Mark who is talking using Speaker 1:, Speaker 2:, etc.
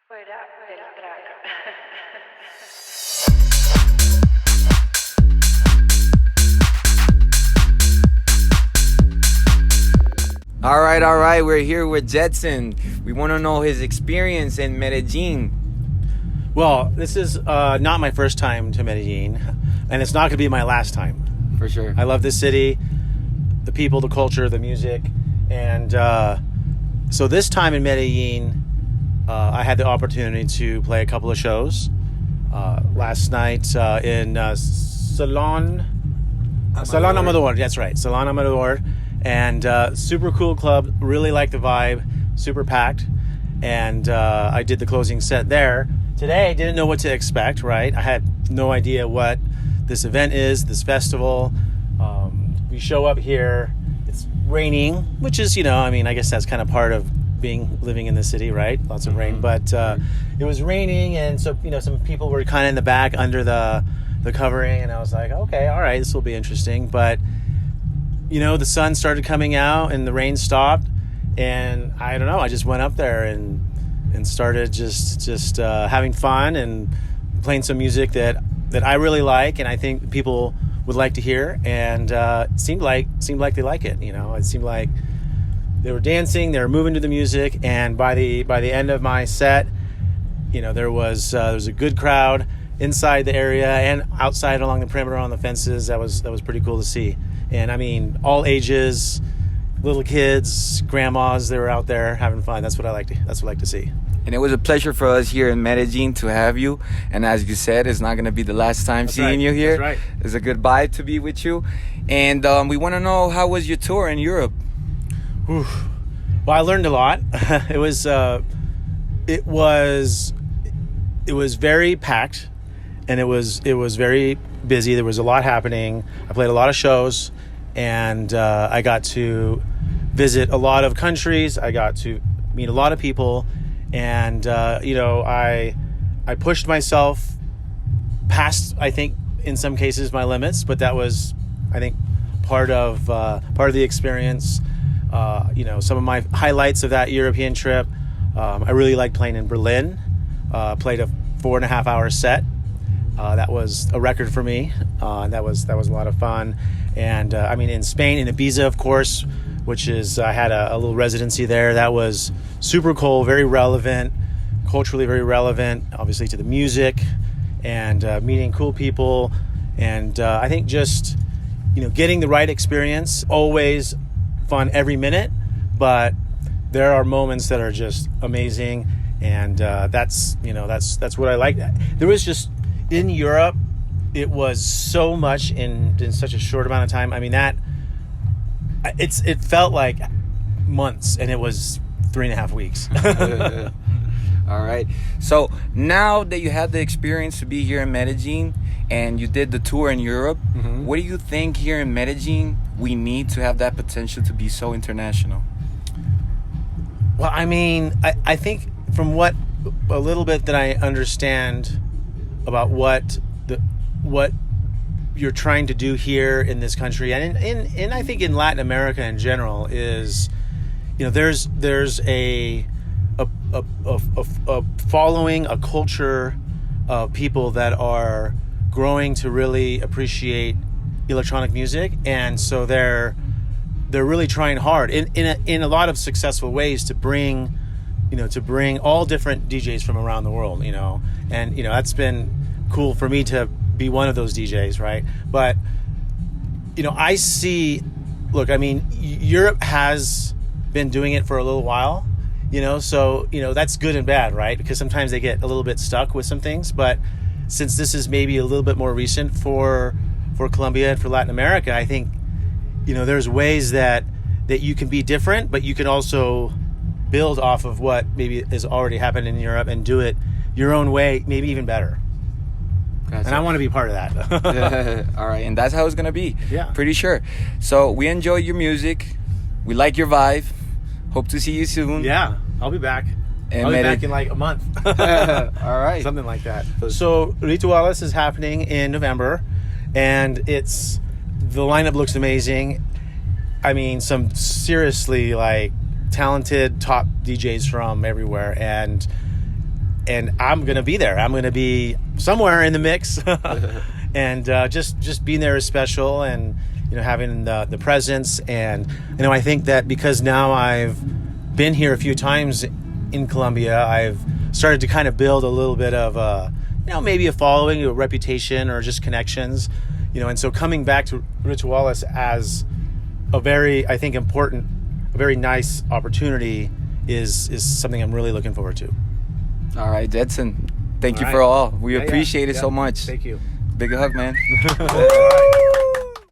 Speaker 1: Fuera del track.
Speaker 2: All right. We're here with Jetzen. We want to know his experience in Medellin.
Speaker 3: Well, this is not my first time to Medellin, and it's not going to be my last time.
Speaker 2: For sure.
Speaker 3: I love this city, the people, the culture, the music, and so this time in Medellin, I had the opportunity to play a couple of shows. Last night in Salon Amador. That's right, Salon Amador. And super cool club, really liked the vibe, super packed. And I did the closing set there. Today, I didn't know what to expect, right? I had no idea what this event is, this festival. We show up here, it's raining, which is, I guess that's kind of part of living in the city, right? Lots of rain. But it was raining, and so, some people were kind of in the back under the covering, and I was like, okay, all right, this will be interesting. But the sun started coming out and the rain stopped, and I don't know, I just went up there and started just having fun and playing some music that I really like and I think people would like to hear, and it seemed like they like it. It seemed like they were dancing, they were moving to the music, and by the end of my set, there was a good crowd inside the area and outside along the perimeter on the fences. That was pretty cool to see. And I mean, all ages, little kids, grandmas, they were out there having fun. That's what I like to see.
Speaker 2: And it was a pleasure for us here in Medellin to have you. And as you said, it's not going to be the last time seeing you here.
Speaker 3: That's right.
Speaker 2: It's a good vibe to be with you. And we want to know, how was your tour in Europe?
Speaker 3: Whew. Well, I learned a lot. It was very packed, and it was very busy. There was a lot happening. I played a lot of shows, and I got to visit a lot of countries. I got to meet a lot of people, and I pushed myself past, I think, in some cases, my limits. But that was, I think, part of the experience. Some of my highlights of that European trip. I really liked playing in Berlin. Played a 4.5 hour set. That was a record for me. That was a lot of fun. And in Spain, in Ibiza, of course, which is, I had a little residency there. That was super cool, very relevant, culturally very relevant, obviously, to the music, and meeting cool people. And I think just, getting the right experience, always fun every minute, but there are moments that are just amazing. And that's what I like. There was just, in Europe, it was so much in such a short amount of time. I mean, it felt like months, and it was 3.5 weeks.
Speaker 2: All right. So now that you had the experience to be here in Medellin and you did the tour in Europe, what do you think here in Medellin we need to have that potential to be so international?
Speaker 3: Well, I think from what a little bit that I understand about what you're trying to do here in this country, and I think in Latin America in general, is there's a following, a culture of people that are growing to really appreciate electronic music, and so they're really trying hard in a lot of successful ways to bring all different DJs from around the world, and that's been cool for me to be one of those DJs, right? But I see, Europe has been doing it for a little while, so that's good and bad, right? Because sometimes they get a little bit stuck with some things, but since this is maybe a little bit more recent for Colombia and for Latin America, I think there's ways that you can be different, but you can also build off of what maybe has already happened in Europe and do it your own way, maybe even better. Gotcha. And I want to be part of that.
Speaker 2: All right, and that's how it's going to be.
Speaker 3: Yeah.
Speaker 2: Pretty sure. So we enjoy your music. We like your vibe. Hope to see you soon.
Speaker 3: Yeah, I'll be back. I'll be back in like a month.
Speaker 2: All right.
Speaker 3: Something like that. So RITVALES is happening in November, and the lineup looks amazing. Some seriously talented top DJs from everywhere, and and I'm gonna be there. I'm gonna be somewhere in the mix, and just being there is special, and having the presence. And I think that because now I've been here a few times in Colombia, I've started to kind of build a little bit of maybe a following, a reputation, or just connections, and so coming back to RITVALES as a very, I think, important, a very nice opportunity is something I'm really looking forward to.
Speaker 2: All right, Jetzen, thank you for all. We appreciate it so much.
Speaker 3: Thank you.
Speaker 2: Big hug, man.